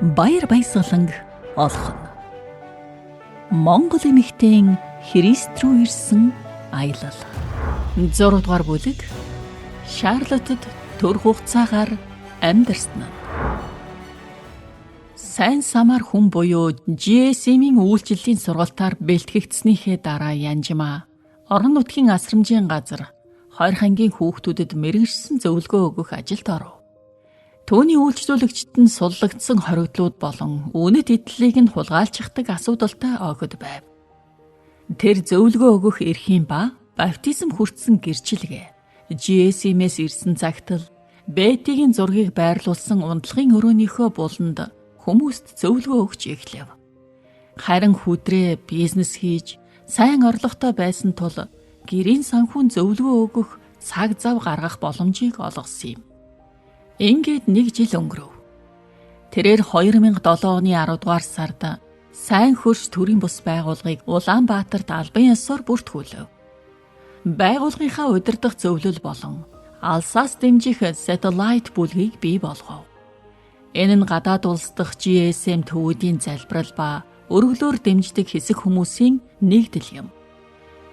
Баяр баясгаланг олхон. Монгол эмэгтэйн Христ рүү ирсэн аялал. 6 дугаар бүлэг. Шарлоттод төр хугацаагаар амьдарсан нь. Сайн самар хүн буюу GSM-ийн үйлчлэлийн сургалтаар бэлтгэгдснийхээ дараа Янжмаа орон нутгийн асрамжийн газар Хойрхангийн хүүхдүүдэд мэрэгшсэн зөвлөгөө өгөх ажилд оров. Түүний үйлчлүүлэгчид нь суллагдсан хоригдлууд болон үнэт итлийг нь хулгайлцдаг асуудалтай огд байв. Тэр зөвлөгөө өгөх эрхийн ба баптизм хүртсэн гэрчилгээ GSM-ээс ирсэн цагт л Бетигийн зургийг байрлуулсан унтлагын өрөөнийхөө буланд хүмүүст зөвлөгөө өгч эхлэв. Харин хүдрээ бизнес хийж сайн орлоготой байсан тул гэрийн санхүүн зөвлөгөө өгөх цаг зав гаргах боломжийг олгосон юм. Ингээд 1 жил өнгөрөв. Тэрээр 2007 оны 10 дугаар сард сайн хөрш төрийн бус байгууллагыг Улаанбаатарт албан ёсоор бүртгүүлв. Байгууллагынхаа удирдах зөвлөл болон алсаас дэмжих сателлайт бүлгийг бий болгов. Энэ нь гадаад улс дахь GSM төвүүдийн залбирал ба өргөлөөр дэмждэг хэсэг хүмүүсийн нэгдэл юм.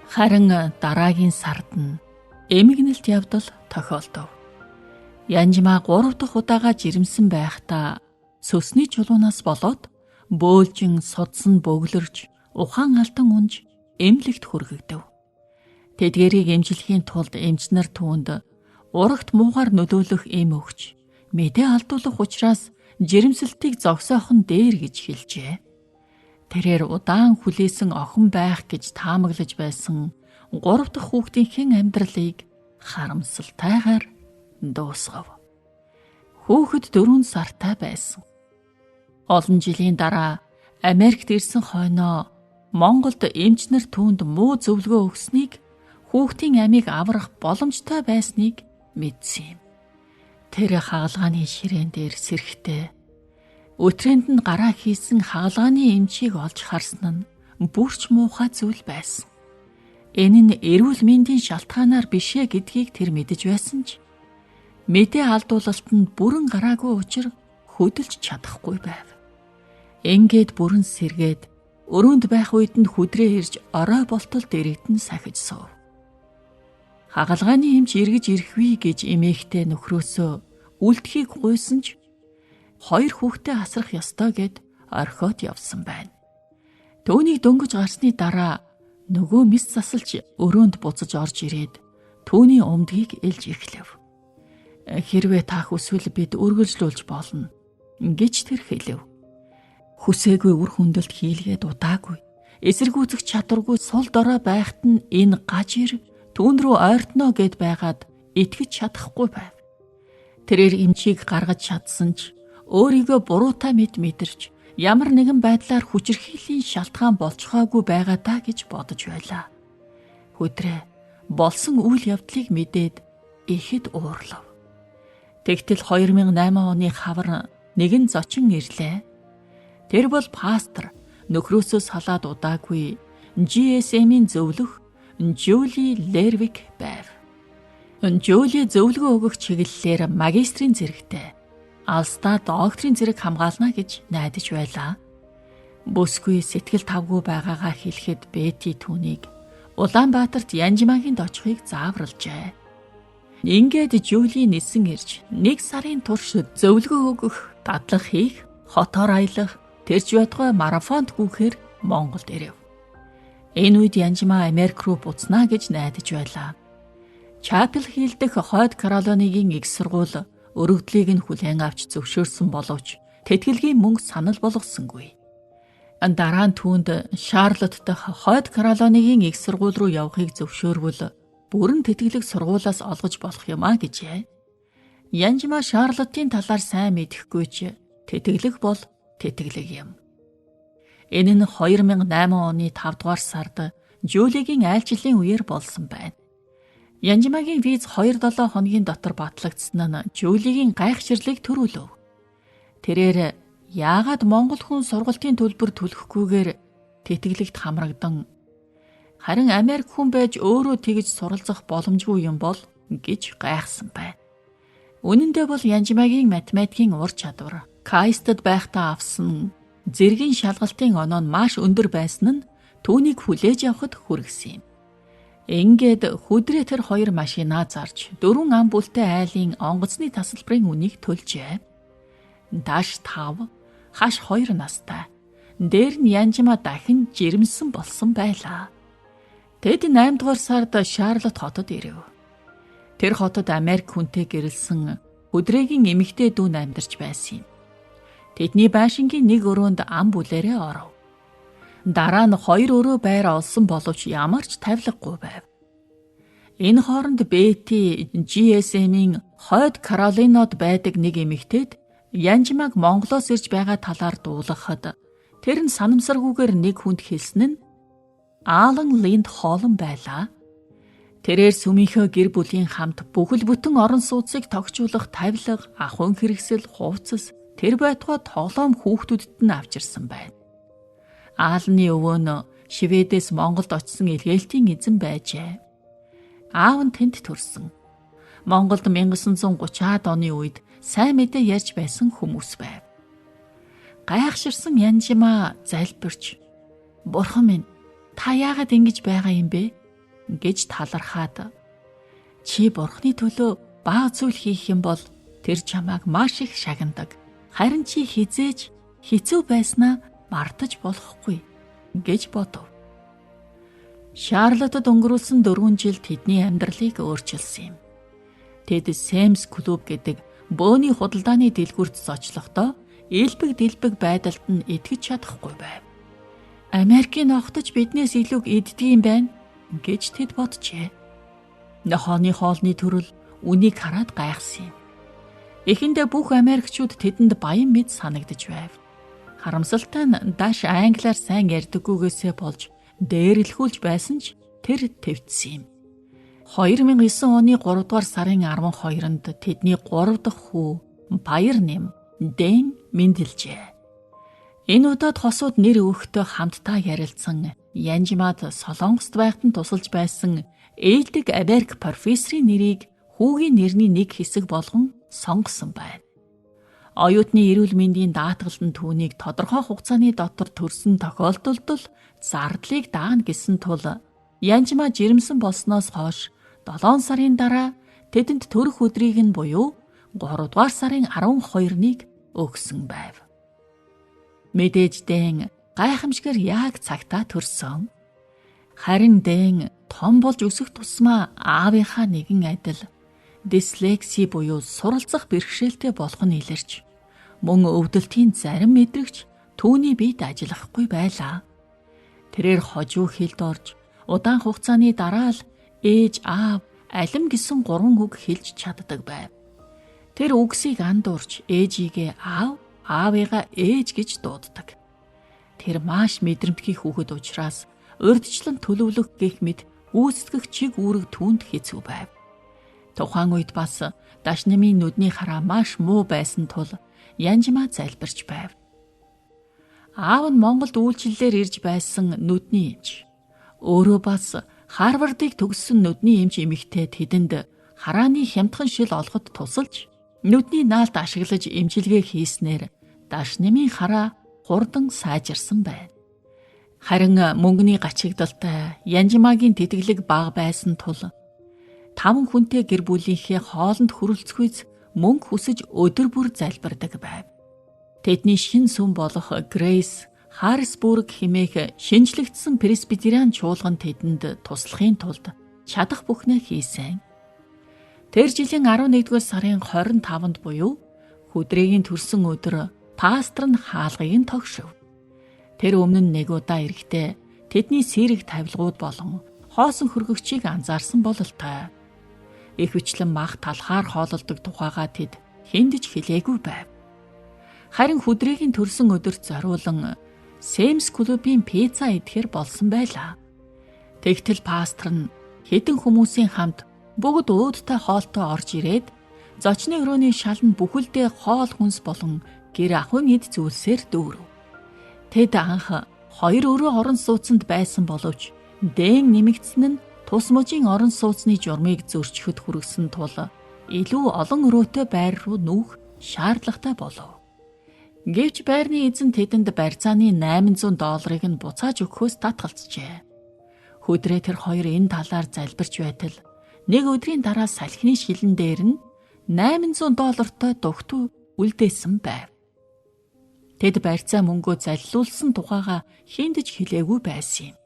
Харин дараагийн сард нь эмгэнэлт явдал тохиолдов. Янжмаа 3 дахь удаага жирэмсэн байхдаа сөсний чулуунаас болоод бөөлжин судсан бөглөрж ухаан алтан унж эмнэлэгт хүргэгдэв. Тэдгэрийг эмчлэхийн тулд эмчнэр түүнд урагт муугаар нөлөөлөх эм өгч мэдээ алдуулах учраас жирэмсэлтийг зогсоох нь дээр гэж хэлжээ. Тэрээр удаан хүлээсэн охин байх гэж таамаглаж байсан 3 дахь хүүхдийн амьдралыг харамсалтайгаар дуусгав. Хүүхэд 4 сартай байсан. Олон жилийн дараа Америкт ирсэн хойноо Монголд эмчнэр түүнд муу зөвлөгөө өгснийг хүүхдийн амийг аврах боломжтой байсныг мэдсэн юм. Тэр хагалгааны ширээн дээр сэрхтээ өтрээнд нь гараа хийсэн хагалгааны эмчийг олж харсан нь бүрч муухай зүйл байсан. Энэ нь эрүүл мэндийн шалтгаанаар бишээ гэдгийг тэр мэдэж байсан ч мэдээ алдуулалтанд бүрэн гараагүй учраа хөдөлж чадахгүй байв. Ингээд бүрэн сэргээд өрөөнд байх үед нь хүдрээ ирж орой болтол дэрэгдэн сахиж суув. Хагалгааны эмч эргэж ирэхвээ гэж эмээхтэй нөхрөөсөө үлдэхийг гуйсан ч 2 хүүхдээ асрах ёстой гэд орхиод явсан байна. Түүнийг дөнгөж гарсны дараа нөгөө мис засалж өрөөнд буцаж орж ирээд түүний өмдгийг элж эхлэв. Хэрвээ та хүсвэл бид үргэлжлүүлж болно гэж тэр хэлэв. Хүсээгүй үр хүндэлт хийлгээд удаагүй эсэргүүцэх чадваргүй сул дорой байхад нь энэ гажир түүн рүү ойртно гэд байгаад итгэж чадахгүй байв. Тэрээр эмчийг гаргаж чадсан ч өөрийгөө буруутай мэдэрч ямар нэгэн байдлаар хүчирхийллийн шалтгаан болцохоогүй байгаа даа гэж бодож байлаа. Хүдрээ болсон үйл явдлыг мэдээд ихэд уурлав. Тэгтэл 2008 оны хавар нэгэн зочин ирлээ. Тэр бол пастор нөхрөөсөө салаад удаагүй GSM-ийн зөвлөх Жюли Лервик байв. Жюли зөвлөгөө өгөх чиглэлээр магистрийн зэрэгтэй. Алстаа докторийн зэрэг хамгаална гэж найдаж байлаа. Бүсгүй сэтгэл тавгүй байгаагаа хэлэхэд Бети түүнийг Улаанбаатарт Янжмаагийн очихыг зааварлжээ. Ингээд Жюли нисэн ирж 1 сарын турш зөвлөгөө өгөх, дадлаг хийх, хотоор аялах, тэрч байтугай марафонд гүйхээр Монголд ирэв. Энэ үед Янжмаа Америк руу буцнаа гэж найдаж байлаа. Чапел Хилл дэх Хойд Каролинагийн их сургууль өргөдлийг нь хүлээн авч зөвшөөрсөн боловч тэтгэлгийн мөнгө санал болгосонгүй. Дараа нь түүнд Шарлотт дэх Хойд Каролинагийн их сургууль руу явахыг зөвшөөрвөл бүрэн тэтгэлэг сургуулиас олгож болох юм а гэжээ. Янжмаа Шарлоттын талаар сайн мэдэхгүй ч тэтгэлэг бол тэтгэлэг юм. Энэ нь 2008 оны 5 дугаар сард Жюлигийн айлчлалын үеэр болсон байна. Янжмаагийн виз 2-7 хоногийн дотор батлагдсан нь Жюлигийн гайхширлыг төрүүлв. Тэрээр яагаад монгол хүн сургалтын төлбөр төлөхгүйгээр тэтгэлэгт хамрагдан харин Америк хүн байж өөрөө тэгж суралцах боломжгүй юм бол гэж гайхсан байна. Үнэн дээр бол Янжмаагийн математикийн ур чадвар Кайстад байхдаа авсан зэргийн шалгалтын оноо нь маш өндөр байсан нь түүнийг хүлээж авахд хүргэсэн юм. Ингээд хүдрээ тэр хоёр машинаа зарж 4 ам бүлтэй айлын онгоцны тасалбарын үнийг төлжээ. Даш 5, хаш 2 настай. Дээр нь Янжима дахин жирэмсэн болсон байлаа. Тэд 8 дугаар сард Шарлотт хотод ирэв. Тэр хотод Америк хүнтэй гэрэлсэн хүдрээгийн эмэгтэй дүү амьдарч байсан юм. Тэдний байшингийн нэг өрөөнд ам бүлээрээ оров. Дараа нь 2 өрөө байр олсон боловч ямар ч тавилгагүй байв. Энэ хооронд Бэти GSM-ийн хойд Каролинод байдаг нэг эмэгтэйд Янжимаг Монголоос ирж байгаа талаар дуулгахад тэр нь санамсаргүйгээр нэг хүнд хэлсэн нь Алан Линд Холн байлаа. Тэрээр сүмийнхөө гэр бүлийн хамт бүхэл бүтэн орон сууцыг тогтжуулах тавилга, ахуйн хэрэгсэл, хувцас, тэр байтугай тоглоом хүүхдүүдэд нь авчирсан байна. Аалны өвөө нь Шведээс Монголд очсон илгээлтийн эзэн байжээ. Аав нь тэнд төрсөн. Монголд 1930-аад оны үед сайн мэдээ ярьж байсан хүмүүс байв. Гайхширсан Янжима залбирч, "Бурхан минь, та яагаад ингэж байгаа юм бэ?" гэж талархаад, "Чи Бурханы төлөө бага зүйл хийх юм бол тэр чамайг маш их шагнадаг. Харин чи хизээж хэцүү байснаа мартаж болохгүй" гэж бодов. Шарлоттод өнгөрүүлсэн 4 жил тэдний амьдралыг өөрчилсөн юм. Тэд Сэмс клуб гэдэг бөөний худалдааны дэлгүүрт зочлохдоо элбэг байдалд нь итгэж чадахгүй байв. Америкийн огтж биднээс илүүг иддэг юм байна гэж тэд боджээ. Нохооны хоолны төрөл үнийг хараад гайхсан юм. Эхэндээ бүх Америкчууд тэдэнд баян мэд санагдаж байв. Харамсалтай нь Даш англиар сайн ярьдаггүйгээсээ болж дээрлэхүүлж байсан ч тэр твцсэн юм. 2009 оны 3 дугаар сарын 12-нд тэдний 3 дахь хүү Баяр нэм Дэн мэндэлжээ. Энэ удаад хосууд нэр өгөхдөө хамтдаа ярилцсан Янжимад Солонгост байхад нь тусалж байсан ээлдэг Америк профессорын нэрийг хүүгийн нэрний нэг хэсэг болгон сонгосон байна. Оюутны эрүүл мэндийн даатгалд нь түүнийг тодорхой хугацааны дотор төрсөн тохиолдолд зардлыг даана гэсэн тул Янжима жирэмсэн болсноос хойш 7 сарын дараа тэдэнд төрөх өдрийг нь буюу 3 дугаар сарын 12-ыг өгсөн байв. Мэдээж Дэн гайхамшигэр яг цагтаа төрсөн. Харин Дэн том болж өсөх тусмаа аавынхаа нэгэн адил дислекси буюу суралцах бэрхшээлтэй болох нь илэрч мөн өвдөлтийн зарим мэдрэгч түүний биед ажиллахгүй байлаа. Тэрээр хожуу хэлд орж удаан хугацааны дараа л ээж аав алим гэсэн 3 үг хэлж чаддаг байв. Тэр үгсийг андуурч ээжигээ аав, аавыгаа ээж гэж дууддаг. Тэр маш мэдрэмтгий хүүхэд учраас урьдчилан төлөвлөх гэх мэт үүсгэх чиг үүрэг түүнд хэцүү байв. Тухайн үед бас Дашнамын нүдний хараа маш муу байсан тул Янжима залбирч байв. Аав нь Монголд үйлчлэлээр ирж байсан нүдний эмч. Өөрөө бас Харвардыг төгссөн нүдний эмч эмэгтэй тэдэнд харааны хямдхан шил олоход тусалж нүдний наалд ашиглаж эмчилгээ хийснээр Дашнамын хараа хурдан сайжирсан байна. Харин мөнгөний гачигдалтай Янжимагийн тэтгэлэг бага байсан тул 5 хүнтэй гэр бүлийнхээ хоолнд хүрэлцэхүйц мөнгө хүсэж өдөр бүр залбирдаг байв. Тэдний шин сүм болох Грейс Харрисбург хэмээх шинжлэгдсэн пресбитериан чуулган тэдэнд туслахын тулд чадах бүхнээ хийсэн. Тэр жилийн 11-р сарын 25-нд буюу хүдрээгийн төрсөн өдөр пастор нь хаалгыг нь тогшив. Тэр өмнө нь нэг удаа ирэхдээ тэдний сэрэг тавилгууд болон хоосон хөргөгчийг анзаарсан бололтой. Ихэвчлэн мах талхаар хоололдог тухайгаа тэд хэндэж хэлээгүй байв. Харин хүдрээгийн төрсөн өдөрт зориулан Сэмс клубын пицца идэхэр болсон байлаа. Тэгтэл пастор нь хэдэн хүмүүсийн хамт бүгд уудтай хоолтой орж ирээд зочны өрөөний шалан бүхэлдээ хоол хүнс болон гэр ахуйн эд зүйлсээр дүүрв. Тэд анх 2 өрөө орон сууцнд байсан боловч Дэн нэмэгдсэн нь тус мужийн орон сууцны журмыг зөрчихөд хүргэсэн тул илүү олон өрөөтэй байр руу нүүх шаардлагатай болов. Гэвч байрны эзэн тэдэнд барьцааны $800 нь буцааж өгөхөөс татгалзжээ. Хөдрөө тэр хоёр энэ талаар залбирч байтал нэг өдрийн дараа салхины шилэн дээр нь $800-той дугтуу үлдээсэн байв. Тэд барьцаа мөнгөө заллуулсан тухайга хиндэж хэлээгүй байсан юм.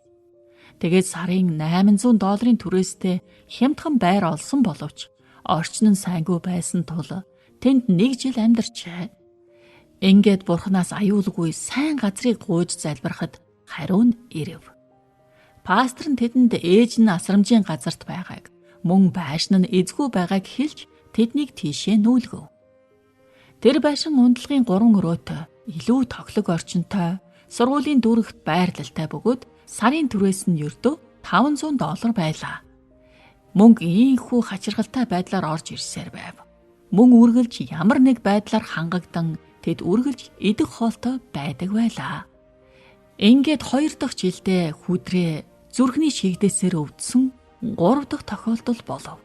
Тэгээд сарын $800 түрээстэй хямдхан байр олсон боловч орчин нь сайнгүй байсан тул тэнд 1 жил амьдарчээ. Ингээд Бурханаас аюулгүй сайн газрыг гуйж залбирахад хариу нь ирэв. Пастор нь тэдэнд ээж нь асрамжийн газарт байгааг, мөн байшин нь эзгүй байгааг хэлж тэднийг тийшээ нүүлгэв. Тэр байшин ундлагын 3 өрөөтэй, илүү тоглог орчинтой, сургуулийн дүүрэгт байрлалтай бөгөөд сарын түрээс нь ердөө $500 байлаа. Мөнгө ийхүү хачиргалтай байдлаар орж ирсээр байв. Мөн үргэлж ямар нэг байдлаар хангагдан тэд үргэлж идэх хоолтой байдаг байлаа. Ингээд 2 дахь жилдээ хүдрээ зүрхний шигдээсээр өвдсөн 3 дахь тохиолдол болов.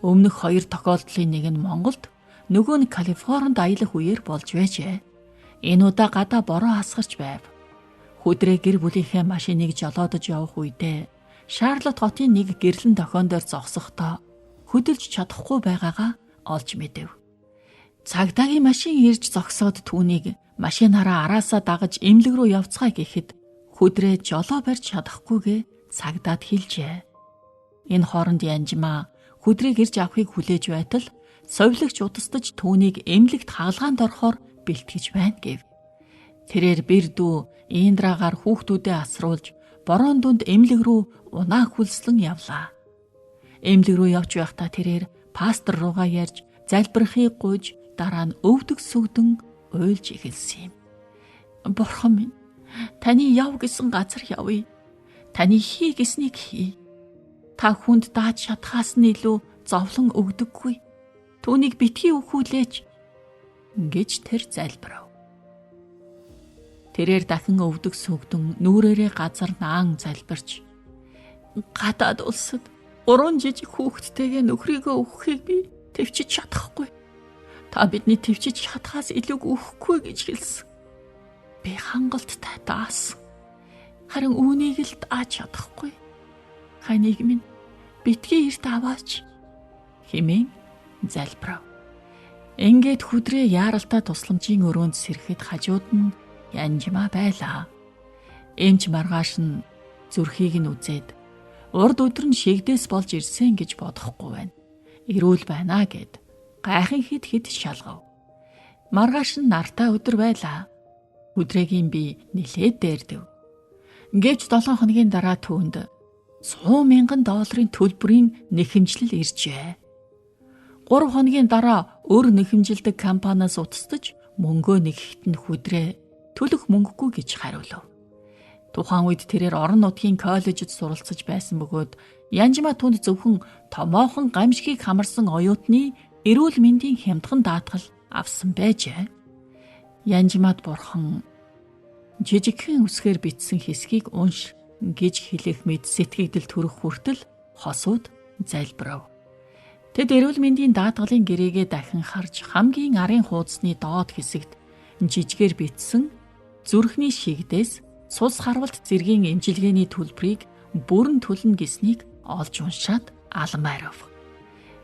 Өмнөх 2 тохиолдлын нэг нь Монголд, нөгөө нь Калифорнид аялах үеэр болж байжээ. Энэ удаа гадаа бороо хасгарч байв. Хүдрээ гэр бүлийнхээ машиныг жолоодож явах үедээ Шарлотт хотын нэг гэрлэн дохион дээр зогсохдоо хөдөлж чадахгүй байгаагаа олж мэдэв. Цагдаагийн машин ирж зогсоод түүнийг машинаараа араасаа дагаж эмнэлэг рүү явцгаая гэхэд хүдрээ жолоо барьж чадахгүйгээ цагдаад хэлжээ. Энэ хооронд Янжмаа хүдрийг ирж авахыг хүлээж байтал совилогч удастаж түүнийг эмнэлэгт хагалгаанд орохоор бэлтгэж байна гэв. Тэрээр бэр дүү Индрагаар хүүхдүүдээ асруулж борон дунд эмнэлэг рүү унаа хүлслэн явлаа. Эмнэлэг рүү явж байхдаа тэрээр пастор руугаа ярьж залбирахыг гуйж дараа нь өвдөг сүгдэн уйлж эхэлсэн юм. Бурхан минь, таны яв гэсэн газар явъя. Таны хий гэснийг хий. Та хүнд дааж чадхаас нь илүү зовлон өгдөггүй. Түүнийг битгий өхүүлээч гэж тэр залбирав. Тэрээр дахин өвдөг сүгдэн нүрээрээ газар наан залбирч, гадаад улсад 3 жижиг хүүхэдтэйгээ нөхрийгөө өгөхийг би төвчж чадахгүй. Та бидний төвчж чадхаас илүүг өгөхгүй гэж хэлсэн. Би хангалттай даасан. Харин үүнийг л дааж чадахгүй. Ханыг минь битгий эрт аваач хэмээн залбирав. Ингээд хүдрээ яаралтай тусламжийн өрөөнд сэрэхэд хажууд нь Янжмаа байлаа. Эмч маргааш нь зүрхийг нь үзээд урд өдөр нь шигдээс болж ирсэн гэж бодохгүй байна. Ирүүл байна гэд гайхын хэд шалгав. Маргааш нь нартай өдөр байлаа. Хүдрээгийн би нилээд дээрдэв. Гэвч 7 хоногийн дараа түүнд $100,000 төлбөрийн нэхэмжлэл иржээ. 3 хоногийн дараа өөр нэхэмжилдэг компаниас утасдаж мөнгөө нэхэхэд нь хүдрээ төлөх мөнгөгүй гэж хариулав. Тухайн үед тэрээр орон нутгийн коллежид суралцаж байсан бөгөөд Янжмаа түнд зөвхөн томоохон гамшигыг хамарсан оюутны эрүүл мэндийн хямдхан даатгал авсан байжээ. Янжмаад Бурхан жижигхэн үсгээр бичсэн хэсгийг унш гэж хэлэх мэд сэтгэгдэл төрөх хүртэл хосууд залбирав. Тэд эрүүл мэндийн даатгалын гэрээгээ дахин харж хамгийн арын хуудасны доод хэсэгт жижигээр бичсэн зүрхний шигдээс цус харвалт зэргийн эмчилгээний төлбөрийг бүрэн төлнө гэснийг олж уншаад алмаарав.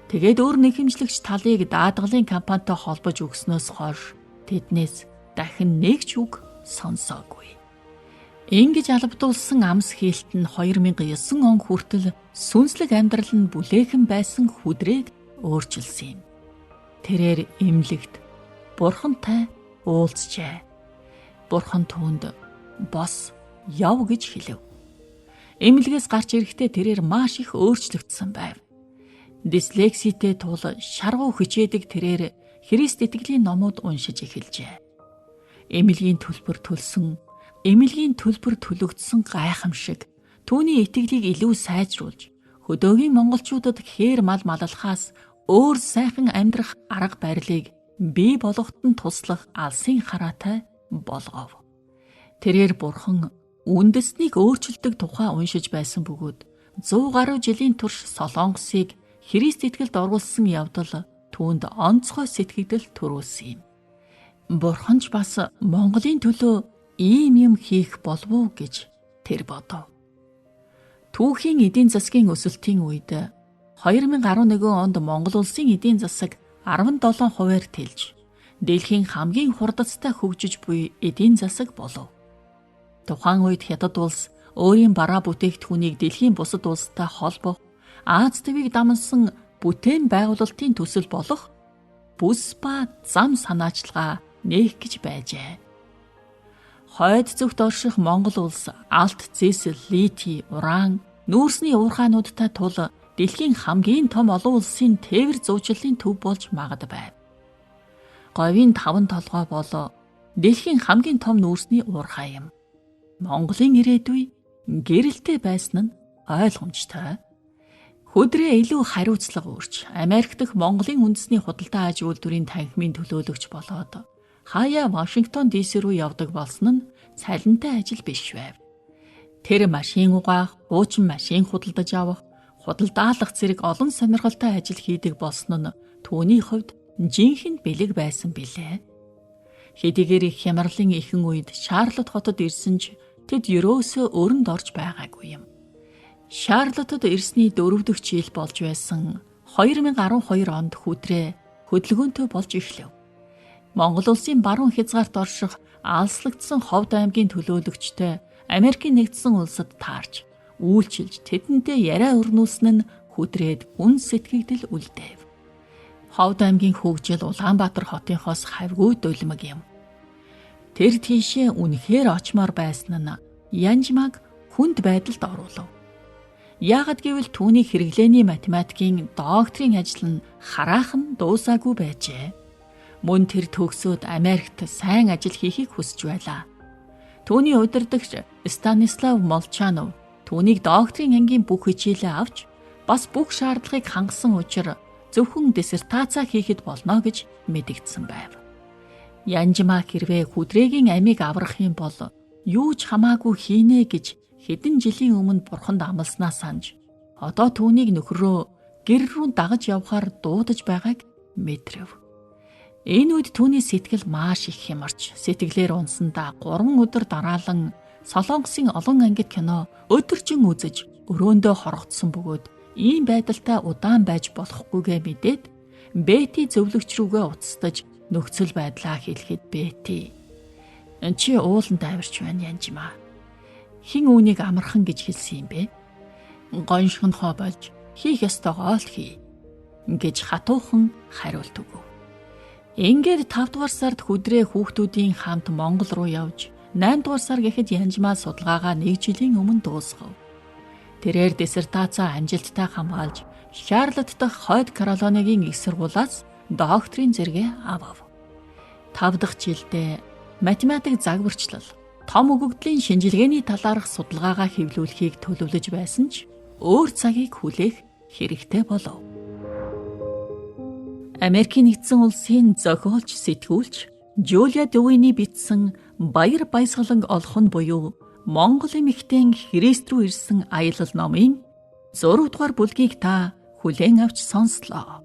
Тэгээд өөр нэхэмжлэгч талыг даатгалын компанитай холбож өгснөөс хойш тэднээс дахин нэг ч үг сонсоогүй. Ингэж албадуулсан амс хийлт нь 2009 он хүртэл сүнслэг амьдрал нь бүлээхэн байсан хүдрээг өөрчилсөн юм. Тэрээр эмнэлэгт Бурхантай уулзжээ. Бурхан түүнд бос яв гэж хэлэв. Эмнэлгээс гарч ирэхдээ тэрээр маш их өөрчлөгдсөн байв. Дислекситэй тул шаргуу хичээдэг тэрээр Христ итгэлийн номууд уншиж эхэлжээ. Эмнэлгийн төлбөр төлөгдсөн гайхамшиг түүний итгэлийг илүү сайжруулж, хөдөөгийн монголчуудад хээр мал маллахаас өөр сайхан амьдрах арга барилыг бий болгоход нь туслах алсын хараатай болгов. Тэрээр Бурхан үндэснийг өөрчилдөг тухай уншиж байсан бөгөөд 100 гаруй жилийн турш Солонгосыг Христ итгэлд оруулсан явдал түүнд онцгой сэтгэгдэл төрүүлсэн юм. Бурхан ч бас Монголын төлөө ийм юм хийх болов уу гэж тэр бодов. Түүхийн эдийн засгийн өсөлтийн үед 2011 онд Монгол улсын эдийн засаг 17%-аар тэлж, дэлхийн хамгийн хурдцтай хөгжиж буй эдийн засаг болов. Тухайн үед Хятад улс өөрийн бараа бүтээгдэхүүнийг дэлхийн бусад улстай холбох, Аз тивийг дамсан бүтээн байгуулалтын төсөл болох бүс ба зам санаачилгаа нээх гэж байжээ. Хойд зүгт орших Монгол улс алт зэсэл, лити, уран, нүүрсний уурхаануудтай тул дэлхийн хамгийн том олон улсын тээвэр зуучлалын төв болж магад байв. Говийн 5 толгой бол дэлхийн хамгийн том нүүрсний уурхай юм. Монголын ирээдүй гэрэлтэй байсан нь ойлгомжтой. Хөдрөө илүү хариуцлага үүрч, Америк дахь Монголын үндэсний худалдаа аж үйлдвэрийн танхимын төлөөлөгч болоод хаяа Вашингтон ДС рүү явдаг болсон нь цалинтай ажил биш байв. Тэр машин угаах, хуучин машин худалдаж авах, худалдаалах зэрэг олон сонирхолтой ажил хийдэг болсон нь түүний хувьд жинхэнэ бэлэг байсан билээ. Хэдийгээр их хямралын ихэнх үед Шарлотт хотод ирсэн ч тэд ерөөсөө өрөнд орж байгаагүй юм. Шарлоттод ирсний 4 дахь жил болж байсан 2012 онд хүдрээ хөдөлгөөнтэй болж эхлэв. Монгол улсын баруун хязгаарт орших алслагдсан Ховд аймгийн төлөөлөгчтэй Америкийн нэгдсэн улсад таарч, үйлчилж тэдэнтэй яриа өрнүүлсэн нь хүдрээд үн сэтгэгдэл үлдээв. Ховд аймгийн хөгжил Улаанбаатар хотынхоос хавьгүй дулмаг юм. Тэр тийшээ үнэхээр очмоор байсан нь Янжмаг хүнд байдалд оруулав. Яагад гэвэл түүний хэрэглээний математикийн докторийн ажил нь хараахан дуусаагүй байжээ. Мөн тэр төгсөөд Америкт сайн ажил хийхийг хүсэж байлаа. Түүний удирдагч Станислав Молчанов түүнийг докторийн ангийн бүх хичээлээ авч бас бүх шаардлагыг хангасан учраас зөвхөн диссертацаа хийхэд болно гэж мэдэгдсэн байв. Янжмаа хэрвээ хүдрээгийн амийг аврах юм бол юу ч хамаагүй хийнэ гэж хэдэн жилийн өмнө бурханд амласнаа санаж одоо түүнийг нөхрөө гэр рүү дагаж явахаар дуудаж байгааг мэдрэв. Энэ үед түүний сэтгэл маш их хямарч сэтгэлээр унсандаа 3 өдөр дараалан Солонгосын олон ангид кино өдөржин үзэж өрөөндөө хорогдсон бөгөөд ийм байдалтай удаан байж болохгүйгээ мэдээд Бэти зөвлөгч рүүгээ уцтаж нөхцөл байдлаа хэлэхэд Бэти чи ууланд авирч байна Янжмаа. Хин үүнийг амархан гэж хэлсэн юм бэ? Гоншгонхоо болж хийх ёстойгоо л хий гэж хатуухан хариулт өгөв. Ингээд 5 дугаар сард хүдрээ хүүхдүүдийн хамт Монгол руу явж 8 дугаар сар гэхэд Янжмаа судалгаагаа 1 жилийн өмнө дуусгав. Тэрээр диссертацаа амжилттай хамгаалж Шарлотт дахь Хойд Каролинагийн их сургуулиас докторийн зэрэгээ авав. 5 дахь жилдээ математик загварчлал, том өгөгдлийн шинжилгээний талаарх судалгаагаа хэвлүүлэхийг төлөвлөж байсан ч өөр цагийг хүлээх хэрэгтэй болов. Америкийн нэгдсэн улсын зохиолч, сэтгүүлч Жулия Дewey-ний бичсэн Баяр баясгалан олхон буюу Монгол эмэгтэйн Христ рүү ирсэн аялал номын 6 дугаар бүлгийг та хүлээн авч сонслоо.